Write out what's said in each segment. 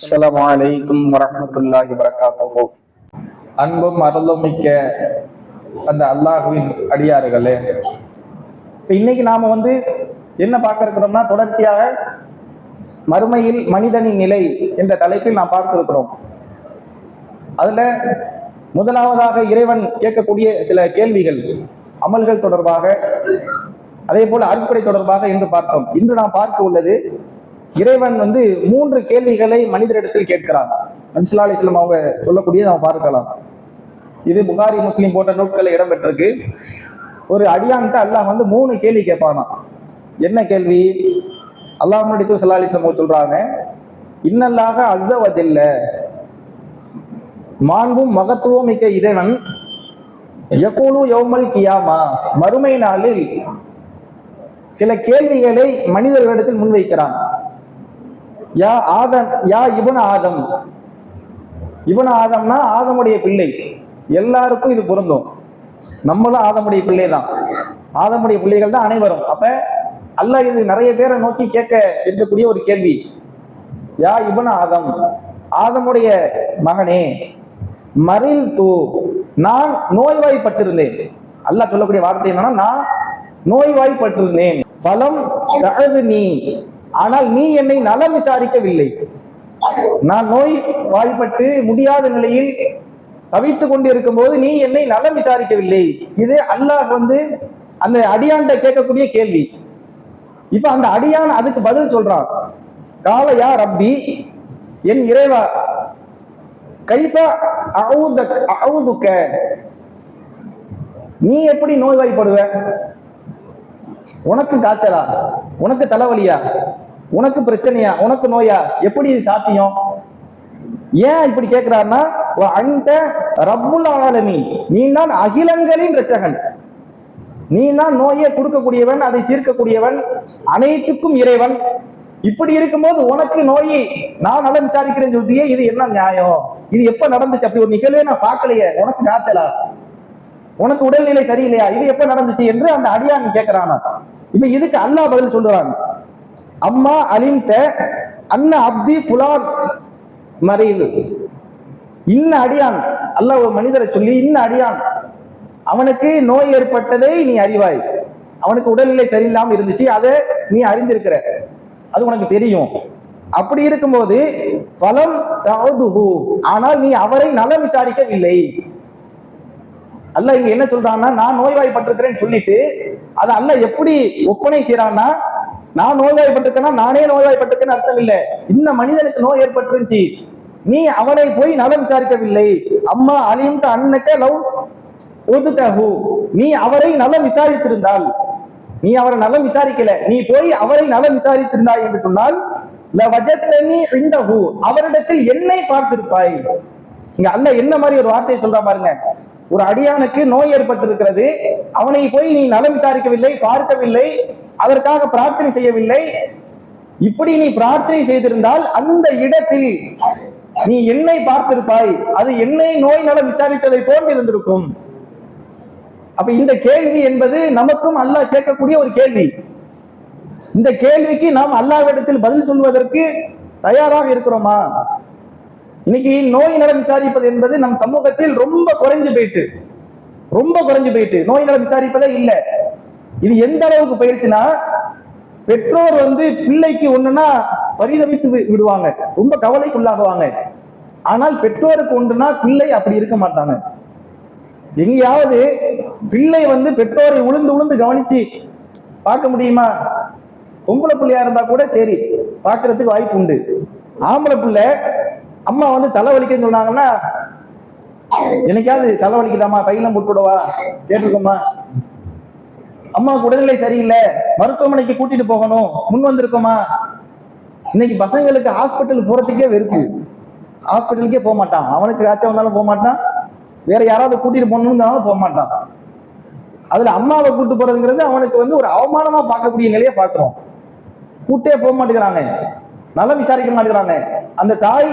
அஸ்ஸலாமு அலைக்கும் வரஹ்மத்துல்லாஹி வபரகாத்துஹு. அன்பும் அருளும் மிக்க அந்த அல்லாஹ்வின் அடியார்களே, இன்னைக்கு நாம என்ன பார்க்க இருக்கிறோம்னா, தொடர்ச்சியாக மறுமையில் மனிதனின் நிலை என்ற தலைப்பில் நாம் பார்த்திருக்கிறோம். அதுல முதலாவதாக இறைவன் கேட்கக்கூடிய சில கேள்விகள், அமல்கள் தொடர்பாக, அதே போல அடிப்படை தொடர்பாக என்று பார்த்தோம். இன்று நாம் பார்க்க உள்ளது, இறைவன் 3 கேள்விகளை மனிதரிடத்தில் கேட்கிறான். நபி ஸல்லல்லாஹு அலைஹி வஸல்லம் அவங்க சொல்லக்கூடியதை நாம் பார்க்கலாம். இது புகாரி முஸ்லிம் போன்ற நூல்களில் இடம்பெற்றிருக்கு. ஒரு அடியான்ட்ட அல்லாஹ் 3 கேள்வி கேட்பானா. என்ன கேள்வி? அல்லாஹ்வுடைய தூதர் ஸல்லல்லாஹு அலைஹி வஸல்லம் சொல்றாங்க, இன்னல்லாஹ அஸ்ஸ வ ஜல்ல, மாண்பும் மகத்துவம் மிக்க இறைவன், யகூலு யௌமல் கியாமா, மறுமை நாளில் சில கேள்விகளை மனிதர்களிடத்தில் முன்வைக்கிறான். யா ஆதம், யா இப்ன ஆதம். இப்ன ஆதம்னா ஆதமுடைய பிள்ளை. எல்லாருக்கும் இது பொருந்தும். நம்மளும் ஆதமுடைய பிள்ளை தான், ஆதமுடைய பிள்ளைகள் தான் அனைவரும். அப்ப அல்லாஹ் இது நிறைய பேரை நோக்கி கேட்க இருக்கக்கூடிய ஒரு கேள்வி. யா இப்ன ஆதம், ஆதமுடைய மகனே, மரில் தூ, நான் நோய்வாய்ப்பட்டிருந்தேன். அல்லாஹ் சொல்லக்கூடிய வார்த்தை என்னன்னா, நான் நோய்வாய்ப்பட்டிருந்தேன். பலம் நீ, ஆனால் நீ என்னை நலம் விசாரிக்கவில்லை. நான் நோய் வாய்ப்பட்டு முடியாத நிலையில் தவித்துக் கொண்டு இருக்கும் போது நீ என்னை நலம் விசாரிக்கவில்லை. இது அல்லாஹ் அந்த அடியான்ட கேட்கக்கூடிய கேள்வி. இப்ப அந்த அடியான் அதுக்கு பதில் சொல்றான். கால யா ரப்பி, என் இறைவா, கைஃப அஊதுக, நீ எப்படி நோய்வாய்ப்படுவ? உனக்கு காய்ச்சலா, உனக்கு தலைவலியா, உனக்கு பிரச்சனையா, உனக்கு நோயா, எப்படி இது சாத்தியம்? ஏன் இப்படி கேட்கிறாருன்னா, அன்ட ரப்புல் ஆலமீன், நீ தான் அகிலங்களின் இரட்சகன், நீ தான் நோயை கொடுக்கக்கூடியவன், அதை தீர்க்கக்கூடியவன், அனைத்துக்கும் இறைவன். இப்படி இருக்கும்போது உனக்கு நோயை நான் நலம் விசாரிக்கிறேன்னு சொல்லியே, இது என்ன நியாயம்? இது எப்ப நடந்துச்சு? அப்படி ஒரு நிகழ்வே நான் பார்க்கலையே. உனக்கு காய்ச்சலா, உனக்கு உடல்நிலை சரியில்லையா, இது எப்ப நடந்துச்சு என்று அந்த அடியான் கேட்கிறானா. இப்ப இதுக்கு அல்லாஹ் பதில் சொல்றான். அம்மா அலிம்த அன்ன அப்தி ஃபுலான் மரீல், இன்ன அடியான், அல்லாஹ் ஒரு மனிதரை சொல்லி, இன்ன அடியான், அவனுக்கு நோய் ஏற்பட்டதை நீ அறிவாய், அவனுக்கு உடல்நிலை சரியில்லாம இருந்துச்சு, அதை நீ அறிந்திருக்கிற, அது உனக்கு தெரியும். அப்படி இருக்கும்போது பலம் தஅதுஹு, ஆனால் நீ அவரை நலம் விசாரிக்கவில்லை. அல்லாஹ் இங்க என்ன சொல்றான்னா, நான் நோய்வாய்ப்பட்டிருக்கிறேன்னு சொல்லிட்டு அதை அல்லாஹ் எப்படி ஒப்பனை செய்யறான்னா, நான் நோய்வாய்ப்பட்டிருக்கேன்னா நானே நோய்வாய்ப்பட்டிருக்கேன்னு அர்த்தம் இல்லை. இந்த மனிதனுக்கு நோய் ஏற்பட்டுருந்துச்சு, நீ அவனை போய் நலம் விசாரிக்கவில்லை. அம்மா அலிம்த அன்னக லவ் உதுதஹு, நீ அவரை நலம் விசாரித்திருந்தால், நீ அவரை நலம் விசாரிக்கல, நீ போய் அவரை நலம் விசாரித்திருந்தாய் என்று சொன்னால், லவஜத்தனி இன்தஹு, அவரிடத்தில் என்னை பார்த்திருப்பாய். இங்க அல்லாஹ் என்ன மாதிரி ஒரு வார்த்தையை சொல்றா பாருங்க. ஒரு அடியானுக்கு நோய் ஏற்பட்டிருக்கிறது, அவனை போய் நீ நலம் விசாரிக்கவில்லை, பார்க்கவில்லை, அதற்காக பிரார்த்தனை செய்யவில்லை. இப்படி நீ பிரார்த்தனை செய்திருந்தால் அந்த இடத்தில் நீ என்னை பார்த்திருப்பாய், அது என்னை நோய் நலம் விசாரித்ததை போன்று இருந்திருக்கும். அப்ப இந்த கேள்வி என்பது நமக்கும் அல்லாஹ் கேட்கக்கூடிய ஒரு கேள்வி. இந்த கேள்விக்கு நாம் அல்லாஹ்விடத்தில் பதில் சொல்வதற்கு தயாராக இருக்கிறோமா? இன்னைக்கு நோய் நலம் விசாரிப்பது என்பது நம் சமூகத்தில் ரொம்ப குறைஞ்சு போயிட்டு நோய் நலம் விசாரிப்பதே இல்லை. இது எந்த அளவுக்கு போயிருச்சுன்னா, பெற்றோர் பிள்ளைக்கு ஒண்ணுன்னா பரிதவித்து விடுவாங்க, ரொம்ப கவலைக்குள்ளாகுவாங்க. ஆனால் பெற்றோருக்கு ஒன்றுனா பிள்ளை அப்படி இருக்க மாட்டாங்க. எங்கேயாவது பிள்ளை பெற்றோரை உளுந்து கவனிச்சு பார்க்க முடியுமா? பொம்பளை பிள்ளையா இருந்தா கூட சரி, பார்க்கறதுக்கு வாய்ப்பு உண்டு. ஆம்பளை பிள்ளை அம்மா தலைவலிக்குன்னு சொன்னாங்கன்னா, எனக்காவது தலைவலிக்குதாமா, கையில போட்டுவிடவா கேட்டிருக்கோமா? அம்மாவுக்கு உடல்நிலை சரியில்லை, மருத்துவமனைக்கு கூட்டிட்டு போகணும், முன் வந்திருக்கோமா? இன்னைக்கு பசங்களுக்கு ஹாஸ்பிட்டல் போறதுக்கே வெறுப்பு, ஹாஸ்பிட்டலுக்கே போக மாட்டான். அவனுக்கு காய்ச்சல் வந்தாலும் போக மாட்டான், வேற யாராவது கூட்டிட்டு போகணும்னாலும் போக மாட்டான். அதுல அம்மாவை கூட்டு போறதுங்கிறது அவனுக்கு ஒரு அவமானமா பார்க்கக்கூடிய நிலையை பார்க்கிறோம். கூட்டே போக மாட்டேங்கிறாங்க, நல்லா விசாரிக்க மாட்டேங்கிறாங்க. அந்த தாய்,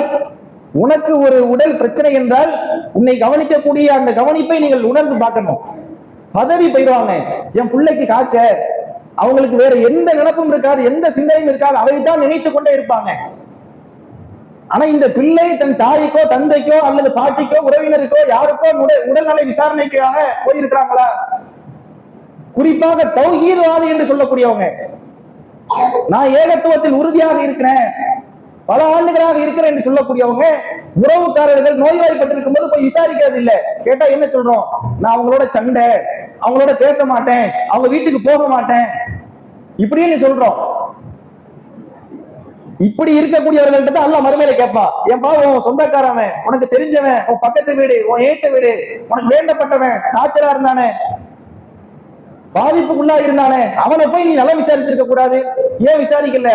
உனக்கு ஒரு உடல் பிரச்சனை என்றால் உன்னை கவனிக்கக்கூடிய அந்த கவனிப்பை நீங்கள் உணர்ந்து பார்க்கணும். பதவி போயிடுவாங்க, என் பிள்ளைக்கு காய்ச்ச, அவங்களுக்கு வேற எந்த நினைப்பும் இருக்காது, எந்த சிந்தனையும் இருக்காது, அதைத்தான் நினைத்து கொண்டே இருப்பாங்க. ஆனா இந்த பிள்ளை தன் தாய்க்கோ தந்தைக்கோ அல்லது பாட்டிக்கோ உறவினருக்கோ யாருக்கோ உடல்நலை விசாரணைக்காக போயிருக்கிறாங்களா? குறிப்பாக தௌஹீத்வாதி என்று சொல்லக்கூடியவங்க, நான் ஏகத்துவத்தில் உறுதியாக இருக்கிறேன், பல ஆண்டுகளாக இருக்கிறேன் என்று சொல்லக்கூடியவங்க உறவுக்காரர்கள் நோய்வாய்ப்பட்டிருக்கும் போது போய் விசாரிக்கிறது இல்ல. கேட்டா என்ன சொல்றோம்? நான் அவங்களோட சண்டை, அவங்களோட பேச மாட்டேன், அவங்க வீட்டுக்கு போக மாட்டேன் இப்படின்னு சொல்றோம். இப்படி இருக்கக்கூடியவர்கள்ட்ட தான் அல்லாஹ் மறுமையில கேட்பான், ஏன்பா உன் சொந்தக்காரவன், உனக்கு தெரிஞ்சவன், உன் பக்கத்து வீடு, உன் ஏத்த வீடு, உனக்கு வேண்டப்பட்டவன் காய்ச்சலா இருந்தானே, பாதிப்புக்குள்ளா இருந்தானே, அவனை போய் நீ நலம் விசாரித்திருக்க கூடாது? ஏன் விசாரிக்கல?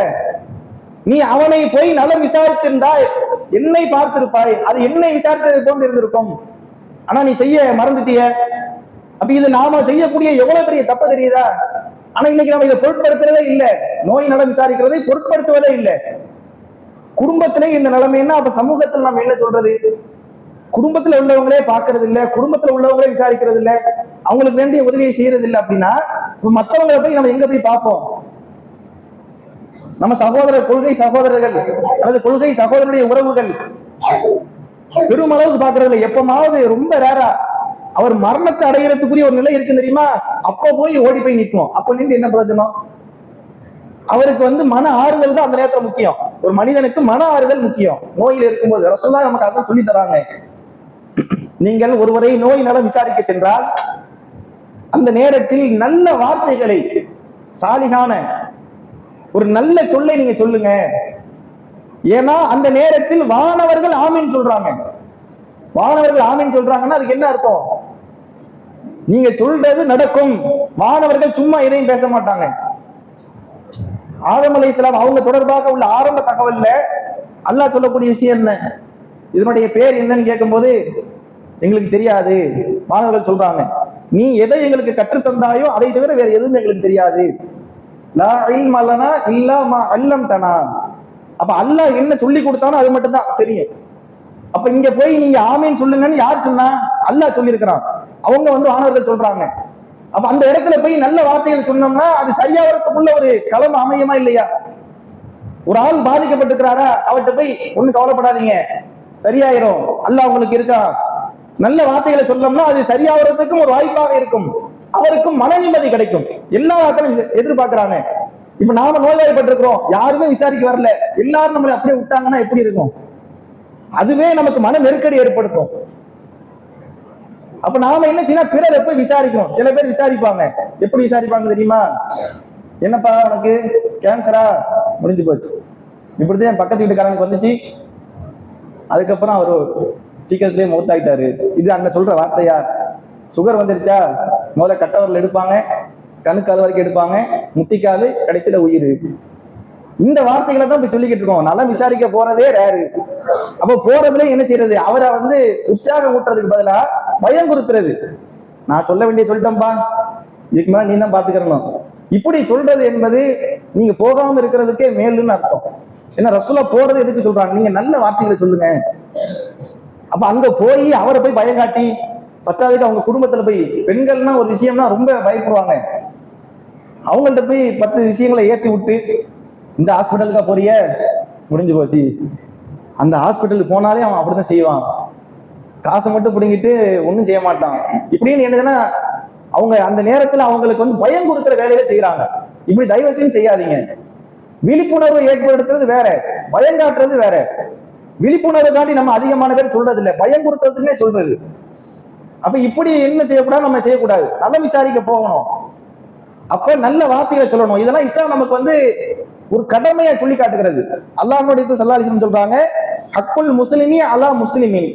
நீ அவனை போய் நலம் விசாரித்திருந்தாய் என்னை பார்த்திருப்பாய், அது என்னை விசாரித்தது போன்று இருந்திருக்கும். ஆனா நீ செய்ய மறந்துட்டிய. அப்ப இது நாம செய்யக்கூடிய எவ்வளவு பெரிய தப்பு தெரியுதா? ஆனா இன்னைக்கு நம்ம இதை பொருட்படுத்துறதே இல்லை. நோய் நலம் விசாரிக்கிறதை பொருட்படுத்துவதே இல்லை. குடும்பத்திலே இந்த நிலைமைன்னா அப்ப சமூகத்தில் நம்ம என்ன சொல்றது? குடும்பத்துல உள்ளவங்களே பாக்குறது இல்ல, குடும்பத்துல உள்ளவங்களே விசாரிக்கிறது இல்ல, அவங்களுக்கு வேண்டிய உதவியை செய்யறது இல்லை. அப்படின்னா மற்றவங்களை போய் நம்ம எங்க போய் பார்ப்போம்? நம்ம சகோதரர், கொள்கை சகோதரர்கள் அல்லது கொள்கை சகோதரருடைய உறவுகள் பெருமளவுக்கு பாக்குறது இல்லை. எப்பமாவது ரொம்ப ரேரா அவர் மரணத்தை அடைகிறதுக்குரிய ஒரு நிலை இருக்கு தெரியுமா, அப்ப போய் ஓடி போய் நிற்போம். அப்ப நின்று என்ன பிரயோஜனம்? அவருக்கு மன ஆறுதல் தான் அந்த நேரத்துல முக்கியம். ஒரு மனிதனுக்கு மன ஆறுதல் முக்கியம். நோயில் இருக்கும்போது ரசூலுல்லாஹ் நமக்கு அதான் சொல்லி தராங்க. நீங்கள் ஒருவரை நோய் நலம் விசாரிக்க சென்றால் அந்த நேரத்தில் நல்ல வார்த்தைகளை, சாலிகான ஒரு நல்ல சொல்லை நீங்க சொல்லுங்க. ஏன்னா அந்த நேரத்தில் வானவர்கள் ஆமீன் சொல்றாங்க. வானவர்கள் ஆமீன் சொல்றாங்கன்னா அதுக்கு என்ன அர்த்தம்? நீங்க சொல்றது நடக்கும். வானவர்கள் சும்மா எதையும் பேச மாட்டாங்க. ஆதம் அலைஹிஸ்ஸலாம் அவங்க தொடர்பாக உள்ள ஆரம்ப தகவல்ல அல்லாஹ் சொல்லக்கூடிய விஷயம் என்ன, இதனுடைய பேர் என்னன்னு கேட்கும்போது எங்களுக்கு தெரியாது. மாணவர்கள் சொல்றாங்க, நீ எதை எங்களுக்கு கற்றுத்தந்தாயோ அதை தவிர வேற எதுவும் எங்களுக்கு தெரியாது. லா இல்ம லனா இல்லா மா அல்லம்தனா. அப்ப அல்லாஹ் என்ன சொல்லி கொடுத்தானோ அது மட்டும் தான் தெரியும். அப்ப இங்க போய் நீங்க ஆமீன் சொல்லுங்கன்னு யார் சொன்னா? அல்லாஹ் சொல்லியிருக்கிறான். அவங்க மாணவர்கள் சொல்றாங்க. அப்ப அந்த இடத்துல போய் நல்ல வார்த்தைகள் சொன்னோம்னா அது சரியாகிறதுக்குள்ள ஒரு களம் அமையுமா இல்லையா? ஒரு ஆள் பாதிக்கப்பட்டிருக்கிறாரா, அவர்கிட்ட போய் ஒண்ணு கவலைப்படாதீங்க, சரியாயிரும், அல்லாஹ் உங்களுக்கு இருக்கா, நல்ல வார்த்தைகளை சொன்னோம்னா அது சரியாகிறதுக்கும் ஒரு வாய்ப்பாக இருக்கும். அவருக்கும் மன நிம்மதி கிடைக்கும். எல்லா வார்த்தையும் எதிர்பார்க்கிறாங்க. இப்ப நாம நோய்வாய்ப்பட்டிருக்கிறோம், யாருமே விசாரிக்க வரல, எல்லாரும் நம்மளை அப்படியே விட்டாங்கன்னா எப்படி இருக்கும்? அதுவே நமக்கு மன நெருக்கடி ஏற்படுத்தும். அப்ப நாம என்ன செய்யணும்? பிறரை போய் விசாரிக்கணும். சில பேர் விசாரிப்பாங்க. எப்படி விசாரிப்பாங்க தெரியுமா? என்னப்பா உனக்கு கேன்சரா? முடிஞ்சு போச்சு. இப்படிதான் என் பக்கத்து வீட்டுக்காரனுக்கு வந்துச்சு, அதுக்கப்புறம் அவரு சீக்கிரத்திலேயே மௌத்தாயிட்டாரு. இது அங்க சொல்ற வார்த்தையா? சுகர் வந்துருச்சா? முதல்ல கட்டவரில் எடுப்பாங்க, கணுக்கால் வரைக்கும் எடுப்பாங்க, முட்டிக்காலு, கடைசியில உயிர். இந்த வார்த்தைகளை தான் போய் சொல்லிக்கிட்டு இருக்கோம். நல்லா விசாரிக்க போறதே ரேரு. அப்ப போறதுல என்ன செய்யறது? அவரை உற்சாகம் ஊட்டுறதுக்கு பதிலா பயம் கொடுக்கிறது. நான் சொல்ல வேண்டிய சொல்லிட்டேன்பா, இதுக்கு மேல நீ தான் பாத்துக்கிறணும். இப்படி சொல்றது என்பது நீங்க போகாம இருக்கிறதுக்கே மேலுன்னு அர்த்தம். ஏன்னா ரசூலுல்லாஹ் போறது எதுக்கு சொல்றாங்க? நீங்க நல்ல வார்த்தைகளை சொல்லுங்க. அப்ப அங்க போய் அவரை போய் பயம் காட்டி, பத்தாவதுக்கு அவங்க குடும்பத்துல போய், பெண்கள்னா ஒரு விஷயம்னா ரொம்ப பயப்படுவாங்க, அவங்கள்ட்ட போய் 10 விஷயங்களை ஏற்றி விட்டு, இந்த ஹாஸ்பிட்டலுக்கா போறிய, முடிஞ்சு போச்சு. அந்த ஹாஸ்பிட்டலுக்கு போனாலே அவன் அப்படிதான் செய்வான், காசை மட்டும் பிடிங்கிட்டு ஒன்றும் செய்ய மாட்டான். இப்படின்னு என்னதுன்னா அவங்க அந்த நேரத்தில் அவங்களுக்கு பயம் கொடுக்குற வேலையில செய்யறாங்க. இப்படி தயவு செய்து செய்யாதீங்க. விழிப்புணர்வு ஏற்படுத்துறது வேற, பயம் காட்டுறது வேற. விழிப்புணர்வு காட்டி நம்ம அதிகமான பேர் சொல்றது இல்லை, பயம் கொடுக்கறதுக்குன்னே சொல்றது. அப்ப இப்படி என்ன செய்யக்கூடாது? நம்ம செய்யக்கூடாது, நல்லா விசாரிக்க போகணும். அப்ப நல்ல வார்த்தைகளை சொல்லணும். இதெல்லாம் இஸ்லாம் நமக்கு ஒரு கடமையை சொல்லி காட்டுகிறது. அல்லாஹ்வுடைய ஸல்லல்லாஹு அலைஹி வஸல்லம் சொல்றாங்க, ஹக்குல் முஸ்லிமி அலா முஸ்லிமின்.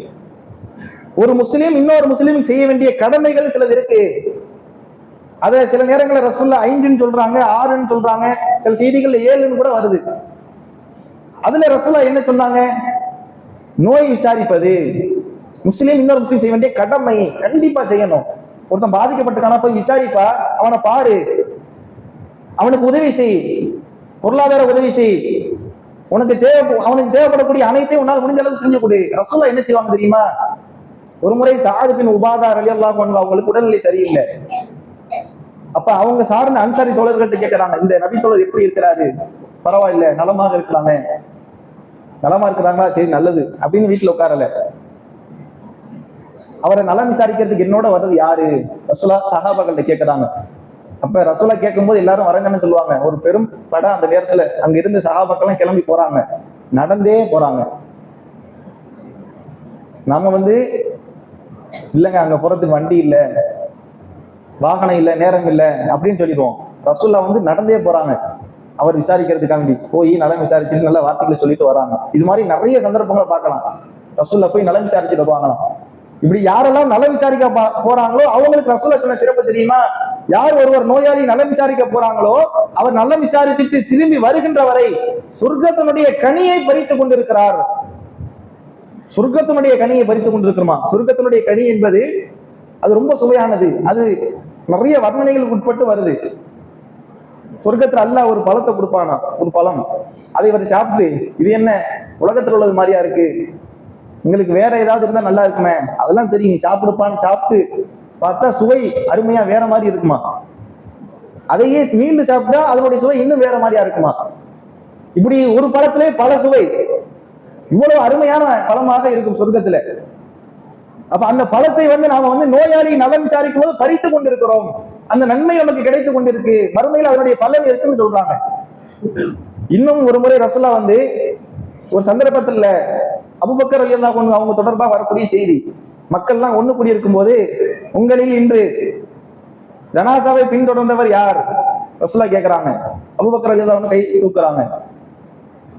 ஒரு முஸ்லீம் இன்னொரு முஸ்லீமுக்கு செய்ய வேண்டிய கடமைகள் சிலது இருக்கு. அதை சில நேரங்களில் ரசூலுல்லாஹ் 5ன்னு சொல்றாங்க, 6ன்னு சொல்றாங்க, சில செய்திகள்ல 7ன்னு கூட வருது. அதுல ரசூலுல்லாஹ் என்ன சொன்னாங்க? நோய் விசாரிப்பது முஸ்லீம் இன்னொரு முஸ்லீம் செய்ய வேண்டிய கடமை, கண்டிப்பா செய்யணும். ஒருத்தன் பாதிக்கப்பட்டிருக்கானா, போய் விசாரிப்பா, அவனை பாரு, அவனுக்கு உதவி செய், பொருளாதார உதவி செய், அவனுக்கு தேவைப்படக்கூடிய அனைத்தையும் உன்னால் முடிஞ்ச அளவுக்கு செஞ்சு கொடு. ரசூலுல்லாஹ் என்ன செய்வாங்க தெரியுமா? ஒரு முறை சஅத் பின் உபாதா ரலியல்லாஹு அன்ஹு அவங்களுக்கு உடல்நிலை சரியில்லை. அப்ப அவங்க சார்ந்த அன்சாரி தோழர்கள்ட்ட கேட்கிறாங்க, இந்த நபி தோழர் எப்படி இருக்கிறாரு? பரவாயில்ல, நலமாக இருக்கிறாங்க. நலமா இருக்கிறாங்களா, சரி நல்லது அப்படின்னு வீட்டுல உட்காரல. அவரை நலம் விசாரிக்கிறதுக்கு என்னோட வர்றது யாரு? ரசூலா சஹாபாக்கள்கிட்ட கேட்கறாங்க. அப்ப ரசூலா கேட்கும்போது எல்லாரும் வரங்கன்னு சொல்லுவாங்க. ஒரு பெரும் படம் அந்த நேரத்துல அங்க இருந்து சஹாபாக்கள்லாம் கிளம்பி போறாங்க, நடந்தே போறாங்க. நம்ம இல்லைங்க அங்க போறதுக்கு வண்டி இல்ல, வாகனம் இல்ல, நேரம் இல்ல அப்படின்னு சொல்லிடுவோம். ரசூல்லா நடந்தே போறாங்க அவர் விசாரிக்கிறதுக்காண்டி. போய் நலம் விசாரிச்சுட்டு நல்ல வார்த்தைகளை சொல்லிட்டு வராங்க. இது மாதிரி நிறைய சந்தர்ப்பங்களை பார்க்கலாம். ரசூல்லா போய் நலம் விசாரிச்சுட்டு வருவாங்களாம். இப்படி யாரெல்லாம் நலம் விசாரிக்க போறாங்களோ அவங்களுக்கு ரசூலா சொன்ன சிறப்பு தெரியுமா? யார் ஒருவர் நோயாளி நலம் விசாரிக்க போறாங்களோ அவர் நலம் விசாரிச்சுட்டு திரும்பி வருகின்ற வரை சொர்க்கத்தினுடைய கனியை பறித்துக் கொண்டிருக்கிறார். சொர்க்கத்தினுடைய கனியை பறித்துக் கொண்டிருக்கிறோமா? சொர்க்கத்தினுடைய கனி என்பது அது ரொம்ப சுவையானது. அது நிறைய வர்ணனைகளுக்கு உட்பட்டு வருது. சொர்க்கத்துல அல்லாஹ் ஒரு பழத்தை கொடுப்பானா, ஒரு பழம். அதை இவர் சாப்பிட்டு இது என்ன உலகத்தில் உள்ளது மாதிரியா இருக்கு, உங்களுக்கு வேற ஏதாவது இருந்தா நல்லா இருக்குமே, அதெல்லாம் தெரியும், நீ சாப்பிடுப்பான்னு சாப்பிட்டு பார்த்தா சுவை அருமையா வேற மாதிரி இருக்குமா. அதையே மீண்டும் சாப்பிட்டா அதனுடைய சுவை இன்னும் வேற மாதிரியா இருக்குமா. இப்படி ஒரு பழத்திலே பல சுவை, இவ்வளவு அருமையான பழமாக இருக்கும் சொர்க்கத்துல. அப்ப அந்த பழத்தை நாம நோயாளி நலம் விசாரிக்கும் போது பறித்து கொண்டிருக்கிறோம். அந்த நன்மை நமக்கு கிடைத்துக் கொண்டிருக்கு, மறுமையில் அதனுடைய பலன் இருக்குன்னு சொல்றாங்க. இன்னும் ஒரு முறை ரசூலா ஒரு சந்தர்ப்பத்துல அபூபக்கர் ரலியல்லாஹு அன்ஹு அவங்க தொடர்பாக வரக்கூடிய செய்தி, மக்கள்லாம் ஒண்ணு கூடி இருக்கும் போது, உங்களில் இன்று ஜனாசாவை பின்தொடர்ந்தவர் யார்? ரசூலா கேட்கிறாங்க. அபூபக்கர் ரலியல்லாஹு அன்ஹு கை தூக்குறாங்க.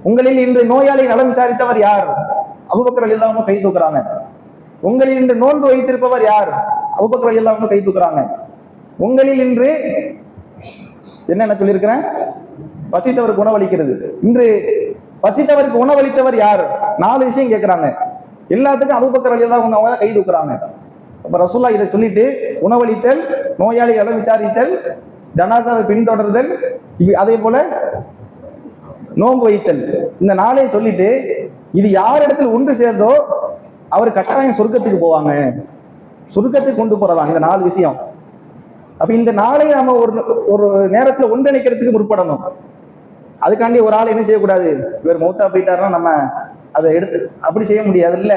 உங்களில் இன்று நோயாளி நலம் விசாரித்தவர் யார்? அபூபக்கர் ரலியல்லாஹு அன்ஹு கை தூக்குறாங்க. உங்களில் இன்று நோன்பு வைத்திருப்பவர் யார்? அபூபக்கர் ரலியல்லாஹு அன்ஹு கை தூக்குறாங்க. உங்களில் இன்று என்ன சொல்லியிருக்கிறேன், பசித்தவருக்கு உணவளிக்கிறது, இன்று பசித்தவருக்கு உணவளித்தவர் யார்? 4 விஷயம் கேட்கிறாங்க. எல்லாத்துக்கும் அபூபக்கர் ரலியல்லாஹு அன்ஹு அவங்க கை தூக்குறாங்க. அப்ப ரசூலுல்லாஹ் இதை சொல்லிட்டு, உணவளித்தல், நோயாளி நலம் விசாரித்தல், ஜனாசாவை பின்தொடர்தல், அதே போல நோன்பு வைத்தல், இந்த 4ஐயும் சொல்லிட்டு, இது யார் இடத்துல ஒன்று சேர்ந்தோ அவர் கட்டாயம் சொர்க்கத்துக்கு போவாங்க, சொர்க்கத்துக்கு கொண்டு போறதா இந்த 4 விஷயம். அப்ப இந்த 4ஐயும் நம்ம ஒரு நேரத்துல ஒன்றிணைக்கிறதுக்கு முற்படணும். அதுக்காண்டி ஒரு ஆள் என்ன செய்யக்கூடாது, இவர் மௌத்தா போயிட்டாருன்னா நம்ம அதை எடுத்து அப்படி செய்ய முடியாது. இல்ல,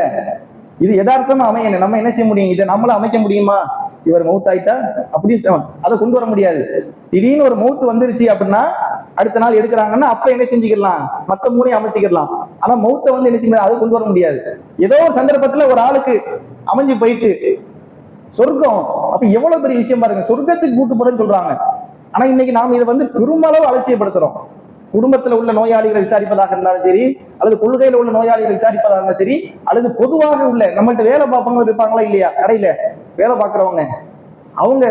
இது யதார்த்தமா அமையணும். நம்ம என்ன செய்ய முடியும், இதை நம்மள அமைக்க முடியுமா? இவர் மௌத்தாயிட்டா அப்படி அதை கொண்டு வர முடியாது. திடீர்னு ஒரு மௌத்து வந்துருச்சு அப்படின்னா அடுத்த நாள் எடுக்கிறாங்கன்னா அப்ப என்ன செஞ்சுக்கலாம், மத்த 3ஐயும் அமைச்சுக்கலாம். ஆனா மௌத்தை என்ன செய்ய அதை கொண்டு வர முடியாது. ஏதோ ஒரு சந்தர்ப்பத்துல ஒரு ஆளுக்கு அமைஞ்சு போயிட்டு சொர்க்கம், அப்ப எவ்வளவு பெரிய விஷயம் பாருங்க, சொர்க்கத்துக்கு கூட்டு போறேன்னு சொல்றாங்க. ஆனா இன்னைக்கு நாம் இதை பெருமளவு அலட்சியப்படுத்துறோம். குடும்பத்துல உள்ள நோயாளிகளை விசாரிப்பதாக இருந்தாலும் சரி, அல்லது கொள்கையில உள்ள நோயாளிகளை விசாரிப்பதாக இருந்தாலும் சரி, அல்லது பொதுவாக உள்ள நம்மள்ட்ட வேலை பார்ப்பவங்க இருப்பாங்களா இல்லையா, கடையில வேலை பார்க்கறவங்க, அவங்க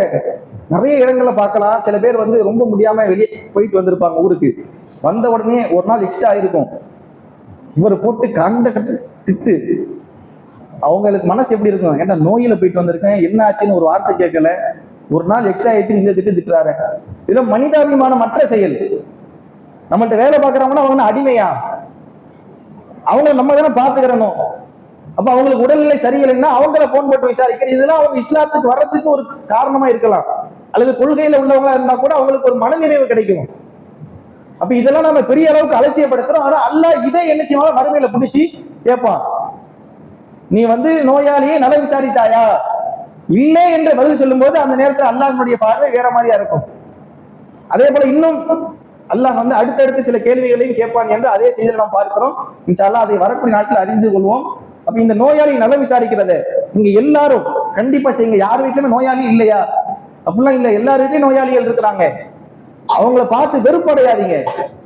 நிறைய இடங்கள்ல பார்க்கலாம். சில பேர் ரொம்ப முடியாம வெளியே போயிட்டு வந்திருப்பாங்க ஊருக்கு, வந்த உடனே ஒரு நாள் எக்ஸ்ட்ரா ஆயிருக்கும், இவர் போட்டு கண்ட கட்டு திட்டு. அவங்களுக்கு மனசு எப்படி இருக்கும், ஏன்டா நோயில போயிட்டு வந்திருக்கேன், என்ன ஆச்சுன்னு ஒரு வார்த்தை கேட்கல, ஒரு நாள் எக்ஸ்ட்ரா ஆயிடுச்சு இந்த திட்டுறாரு. இதெல்லாம் மனிதாபிமான மற்ற செயல். நம்மள்ட்ட வேலை பார்க்கறவங்கன்னா அவங்க அடிமையா, அவங்களை நம்ம தானே பார்த்துக்கிறணும். அப்ப அவங்களுக்கு உடல்நிலை சரியில்லைன்னா அவங்கள போன் போட்டு விசாரிக்கிறது, இதெல்லாம் அவங்க இஸ்லாத்துக்கு வர்றதுக்கு ஒரு காரணமா இருக்கலாம். அல்லது கொள்கையில உள்ளவங்களா இருந்தா கூட அவங்களுக்கு ஒரு மனநிறைவு கிடைக்கும். அப்ப இதெல்லாம் நம்ம பெரிய அளவுக்கு அலட்சியப்படுத்துறோம். ஆனா அல்லாஹ் இதை என்ன செய்வாங்க, மறுமையில பிடிச்சி கேட்பான், நீ நோயாளியை நல விசாரித்தாயா? இல்லை என்று பதில் சொல்லும் போது அந்த நேரத்தில் அல்லாஹ்வுடைய பார்வை வேற மாதிரியா இருக்கும். அதே போல இன்னும் அல்லாஹ் அடுத்தடுத்து சில கேள்விகளையும் கேட்பான் என்று அதே செய்தியில் நாம் பார்க்கிறோம். இன்ஷா அல்லாஹ் அதை வரக்கூடிய நாட்கள் அறிந்து கொள்வோம். அப்ப இந்த நோயாளி நலம் விசாரிக்கிறத நீங்க எல்லாரும் கண்டிப்பா செய்யுங்க. யார் வீட்லயுமே நோயாளி இல்லையா அப்படிலாம் இல்ல, எல்லார் வீட்லயும் நோயாளிகள் இருக்கிறாங்க. அவங்கள பார்த்து வெறுப்படையாதீங்க,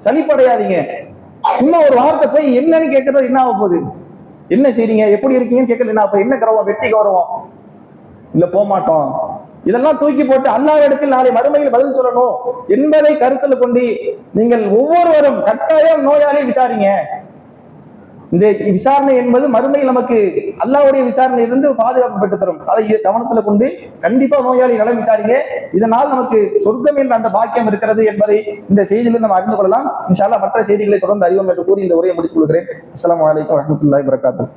சலிப்படையாதீங்க. சும்மா ஒரு வார்த்தை போய் என்னன்னு கேட்கறது என்ன ஆக போகுது, என்ன செய்றீங்க, எப்படி இருக்கீங்கன்னு கேட்கறது என்ன, அப்ப என்ன கௌரவம், வெற்றி கௌரவம் இல்ல, போக மாட்டோம். இதெல்லாம் தூக்கி போட்டு அல்லாஹ் இடத்தில் நாளை மறுமையில் பதில் சொல்லணும் என்பதை கருத்தில் கொண்டு நீங்கள் ஒவ்வொருவரும் கட்டாயம் நோயாளியை விசாரிங்க. இந்த விசாரணை என்பது மறுமையில் நமக்கு அல்லாஹ்வுடைய விசாரணையிலிருந்து பாதுகாப்பு பெற்று தரும். அதை கவனத்துல கொண்டு கண்டிப்பா நோயாளி நலம் விசாரிங்க. இதனால் நமக்கு சொர்க்கம் என்ற அந்த பாக்கியம் இருக்கிறது என்பதை இந்த செய்தியிலிருந்து நம்ம அறிந்து கொள்ளலாம். இன்ஷா அல்லாஹ் மற்ற செய்திகளை தொடர்ந்து அறிவோம் என்று கூறி இந்த உரையை முடித்துக் கொள்கிறேன். அஸ்ஸலாமு அலைக்கும் வரஹ்மத்துல்லாஹி வபரகாத்துஹு.